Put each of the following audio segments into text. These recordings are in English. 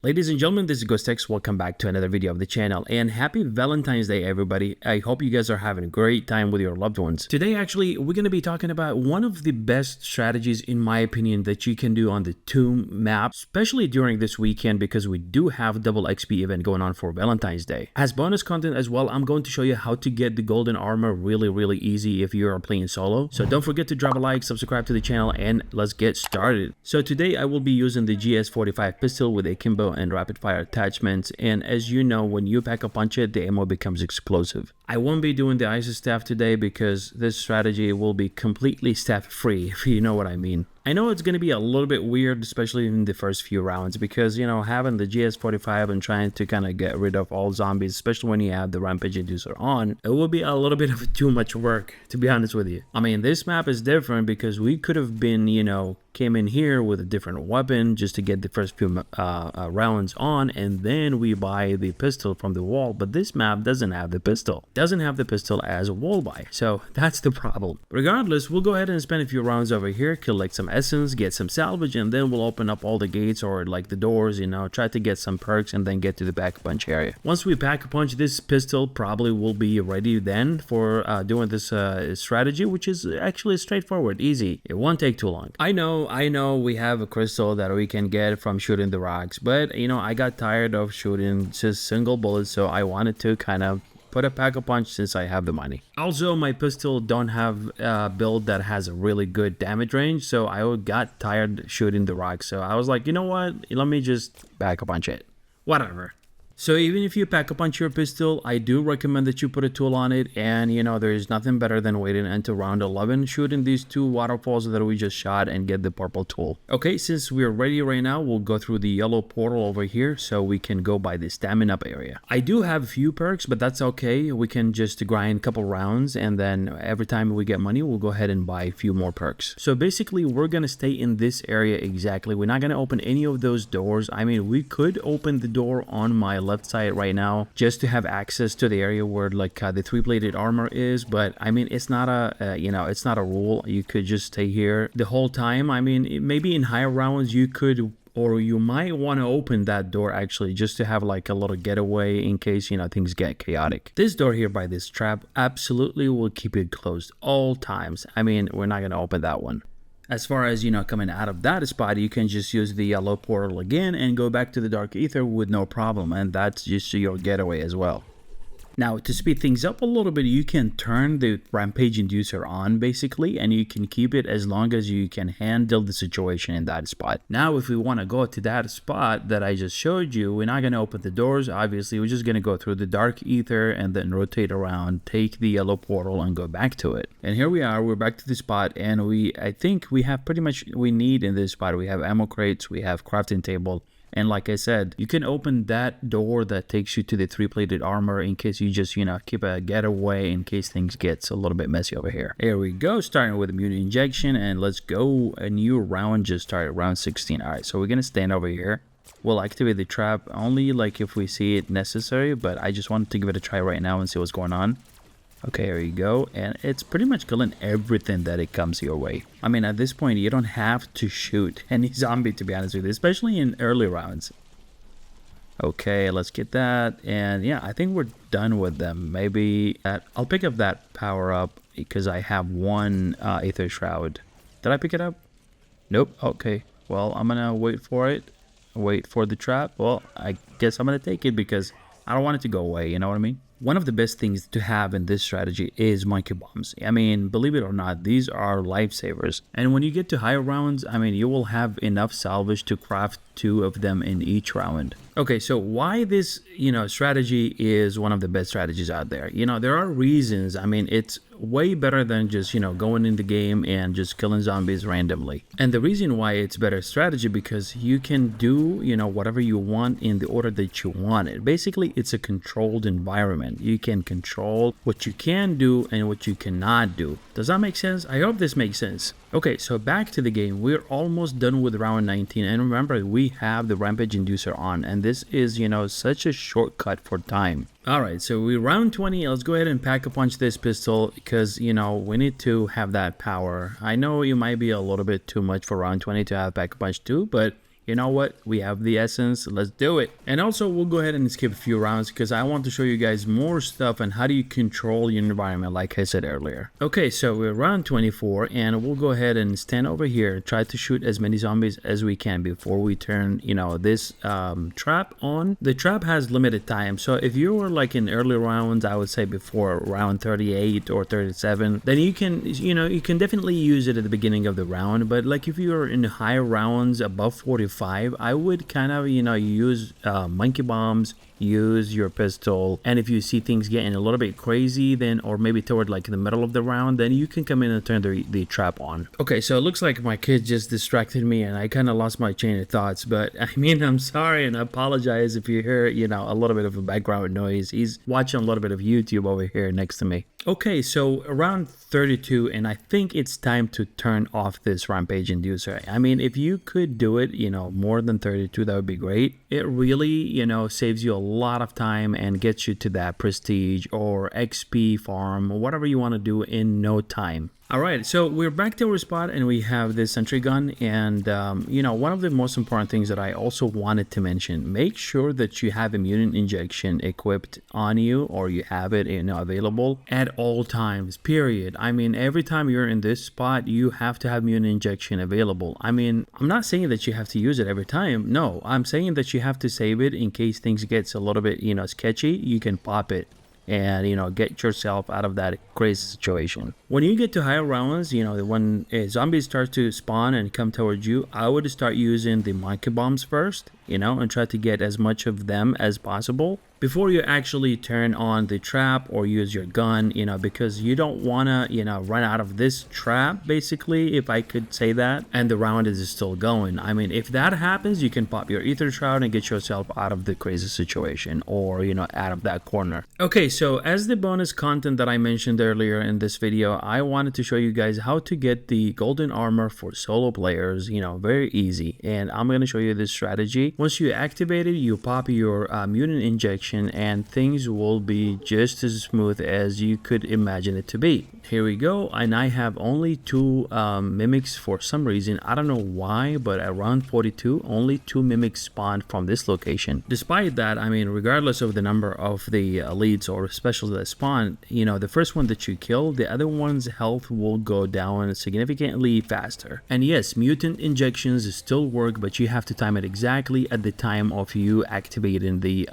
Ladies and gentlemen, this is ghostx. Welcome back to another video of the channel, and happy Valentine's Day, everybody. I hope you guys are having a great time with your loved ones. Today, actually, we're going to be talking about one of the best strategies, in my opinion, that you can do on the Tomb map, especially during this weekend, because we do have double XP event going on for Valentine's Day. As bonus content as well, I'm going to show you how to get the golden armor really easy if you are playing solo. So don't forget to drop a like, subscribe to the channel, and let's get started. So today, I will be using the GS45 pistol with akimbo and rapid fire attachments, and as you know, when you pack a punch it, the ammo becomes explosive. I won't be doing the ice staff today because this strategy will be completely staff free, if you know what I mean. I know it's going to be a little bit weird, especially in the first few rounds, because, you know, having the GS45 and trying to kind of get rid of all zombies, especially when you have the rampage inducer on, it will be a little bit of too much work, to be honest with you. I mean, this map is different because we could have been, you know, came in here with a different weapon just to get the first few rounds on, and then we buy the pistol from the wall. But this map doesn't have the pistol, as a wall buy, so that's the problem. Regardless, we'll go ahead and spend a few rounds over here, collect some essence, get some salvage, and then we'll open up all the gates or like the doors, you know, try to get some perks and then get to the pack punch area. Once we pack a punch, this pistol probably will be ready then for doing this strategy, which is actually straightforward, easy. It won't take too long. I know we have a crystal that we can get from shooting the rocks, but you know, I got tired of shooting just single bullets, so I wanted to kind of put a pack a punch since I have the money. Also, my pistol don't have a build that has a really good damage range, so I got tired shooting the rocks, so I was like, you know what, let me just pack a punch it, whatever. So even if you pack a punch your pistol, I do recommend that you put a tool on it, and you know, there is nothing better than waiting until round 11, shooting these two waterfalls that we just shot and get the purple tool. Okay, since we're ready right now, we'll go through the yellow portal over here so we can go by the stamina up area. I do have a few perks, but that's okay. We can just grind a couple rounds, and then every time we get money, we'll go ahead and buy a few more perks. So basically, we're gonna stay in this area exactly. We're not gonna open any of those doors. I mean, we could open the door on my left side right now just to have access to the area where like the three-bladed armor is, but I mean, it's not a you know, it's not a rule. You could just stay here the whole time. I mean, maybe in higher rounds you could, or you might want to open that door actually just to have like a little getaway in case, you know, things get chaotic. This door here by this trap absolutely will keep it closed all times. I mean, we're not going to open that one. As far as, you know, coming out of that spot, you can just use the yellow portal again and go back to the dark ether with no problem, and that's just your getaway as well. Now, to speed things up a little bit, you can turn the rampage inducer on basically, and you can keep it as long as you can handle the situation in that spot. Now, if we want to go to that spot that I just showed you, we're not going to open the doors. Obviously, we're just going to go through the dark ether and then rotate around, take the yellow portal and go back to it. And here we are, we're back to the spot, and I think we have pretty much we need in this spot. We have ammo crates, we have crafting table. And like I said, you can open that door that takes you to the three-bladed armor in case you just, you know, keep a getaway in case things gets a little bit messy over here. Here we go, starting with immune injection, and let's go. A new round just started, round 16. All right, so we're going to stand over here. We'll activate the trap only like if we see it necessary, but I just wanted to give it a try right now and see what's going on. Okay, here you go, and it's pretty much killing everything that it comes your way. I mean, at this point, you don't have to shoot any zombie, to be honest with you, especially in early rounds. Okay, let's get that, and yeah, I think we're done with them. Maybe I'll pick up that power up because I have one Aether Shroud. Did I pick it up? Nope. Okay, well, I'm gonna wait for it, wait for the trap. Well, I guess I'm gonna take it because I don't want it to go away, you know what I mean? One of the best things to have in this strategy is monkey bombs. I mean, believe it or not, these are lifesavers. And when you get to higher rounds, I mean, you will have enough salvage to craft 2 of them in each round. Okay, so why this, you know, strategy is one of the best strategies out there? You know, there are reasons. I mean, it's way better than just, you know, going in the game and just killing zombies randomly. And the reason why it's better strategy because you can do, you know, whatever you want in the order that you want it. Basically, it's a controlled environment. You can control what you can do and what you cannot do. Does that make sense? I hope this makes sense. Okay, so back to the game. We're almost done with round 19, and remember, we have the rampage inducer on, and this is, you know, such a shortcut for time. Alright, so we round 20. Let's go ahead and pack a punch this pistol because, you know, we need to have that power. I know it might be a little bit too much for round 20 to have pack a punch too, but you know what, we have the essence, let's do it. And also we'll go ahead and skip a few rounds because I want to show you guys more stuff on how do you control your environment, like I said earlier. Okay, so we're round 24 and we'll go ahead and stand over here, try to shoot as many zombies as we can before we turn, you know, this trap on. The trap has limited time, so if you were like in early rounds, I would say before round 38 or 37, then you can, you know, you can definitely use it at the beginning of the round. But like if you're in higher rounds above 45, I would kind of, you know, use monkey bombs, use your pistol, and if you see things getting a little bit crazy, then, or maybe toward like the middle of the round, then you can come in and turn the trap on. Okay, so it looks like my kid just distracted me and I kind of lost my chain of thoughts, but I mean, I'm sorry and I apologize if you hear, you know, a little bit of a background noise. He's watching a little bit of YouTube over here next to me. Okay, so around 32, and I think it's time to turn off this rampage inducer. I mean, if you could do it, you know, more than 32, that would be great. It really, you know, saves you a lot of time and gets you to that prestige or XP farm, or whatever you want to do in no time. All right, so we're back to our spot and we have this sentry gun, and you know, one of the most important things that I also wanted to mention, make sure that you have immune injection equipped on you, or you have it, you know, available at all times, period. I mean, every time you're in this spot, you have to have immune injection available. I mean, I'm not saying that you have to use it every time. No, I'm saying that you have to save it in case things gets a little bit, you know, sketchy. You can pop it and, you know, get yourself out of that crazy situation. When you get to higher rounds, you know, when zombies start to spawn and come towards you, I would start using the monkey bombs first, you know, and try to get as much of them as possible before you actually turn on the trap or use your gun, you know, because you don't want to, you know, run out of this trap, basically, if I could say that, and the round is still going. I mean, if that happens, you can pop your ether shroud and get yourself out of the crazy situation, or, you know, out of that corner. Okay, so as the bonus content that I mentioned earlier in this video, I wanted to show you guys how to get the golden armor for solo players, you know, very easy. And I'm going to show you this strategy. Once you activate it, you pop your mutant injection and things will be just as smooth as you could imagine it to be. Here we go, and I have only 2 mimics for some reason. I don't know why, but around 42, only 2 mimics spawned from this location. Despite that, I mean, regardless of the number of the elites or specials that spawn, you know, the first one that you kill, the other one's health will go down significantly faster. And yes, mutant injections still work, but you have to time it exactly at the time of you activating the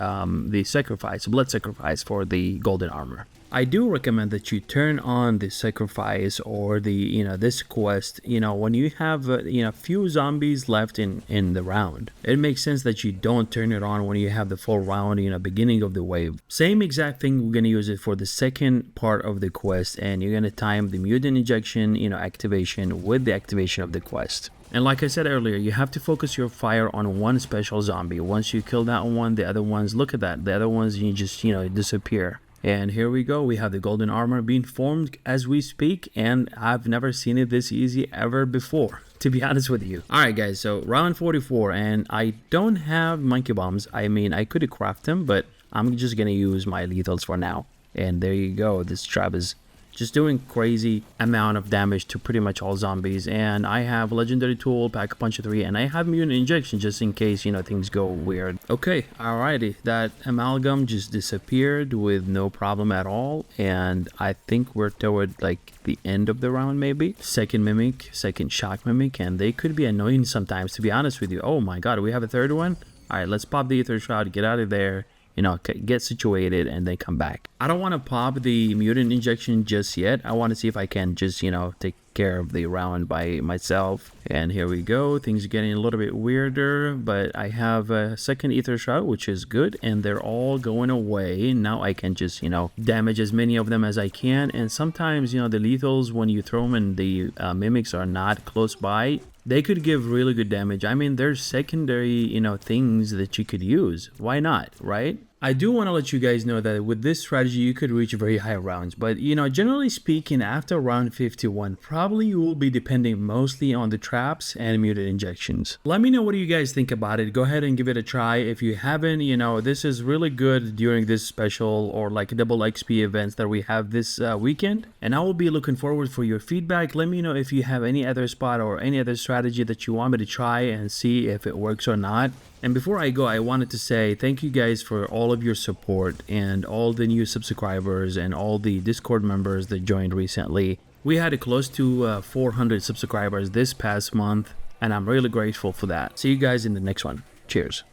blood sacrifice for the golden armor. I do recommend that you turn on the sacrifice or the, you know, this quest, you know, when you have, you know, few zombies left in the round. It makes sense that you don't turn it on when you have the full round, you know, beginning of the wave. Same exact thing, we're going to use it for the second part of the quest, and you're going to time the mutant injection, you know, activation with the activation of the quest. And like I said earlier, you have to focus your fire on one special zombie. Once you kill that one, the other ones, look at that, the other ones, you just, you know, disappear. And here we go, we have the golden armor being formed as we speak, and I've never seen it this easy ever before, to be honest with you. Alright guys, so round 44, and I don't have monkey bombs. I mean, I could craft them, but I'm just gonna use my lethals for now. And there you go, this trap is just doing crazy amount of damage to pretty much all zombies. And I have legendary tool, pack a punch of 3, and I have mutant injection just in case, you know, things go weird. Okay, alrighty, that amalgam just disappeared with no problem at all, and I think we're toward like the end of the round, maybe. Second mimic, second shock mimic, and they could be annoying sometimes, to be honest with you. Oh my god, we have a third one. All right, let's pop the ether shroud, get out of there, you know, get situated, and then come back. I don't want to pop the mutant injection just yet. I want to see if I can just, you know, take care of the round by myself. And here we go, things are getting a little bit weirder, but I have a second ether shroud, which is good, and they're all going away. Now I can just, you know, damage as many of them as I can. And sometimes, you know, the lethals, when you throw them and the mimics are not close by, they could give really good damage. I mean, there's secondary, you know, things that you could use. Why not, right? I do want to let you guys know that with this strategy, you could reach very high rounds, but generally speaking, after round 51, probably you will be depending mostly on the traps and muted injections. Let me know what do you guys think about it. Go ahead and give it a try. If you haven't, this is really good during this special or like double XP events that we have this weekend, and I will be looking forward for your feedback. Let me know if you have any other spot or any other strategy that you want me to try and see if it works or not. And before I go, I wanted to say thank you guys for all of your support and all the new subscribers and all the Discord members that joined recently. We had close to 400 subscribers this past month, and I'm really grateful for that. See you guys in the next one. Cheers.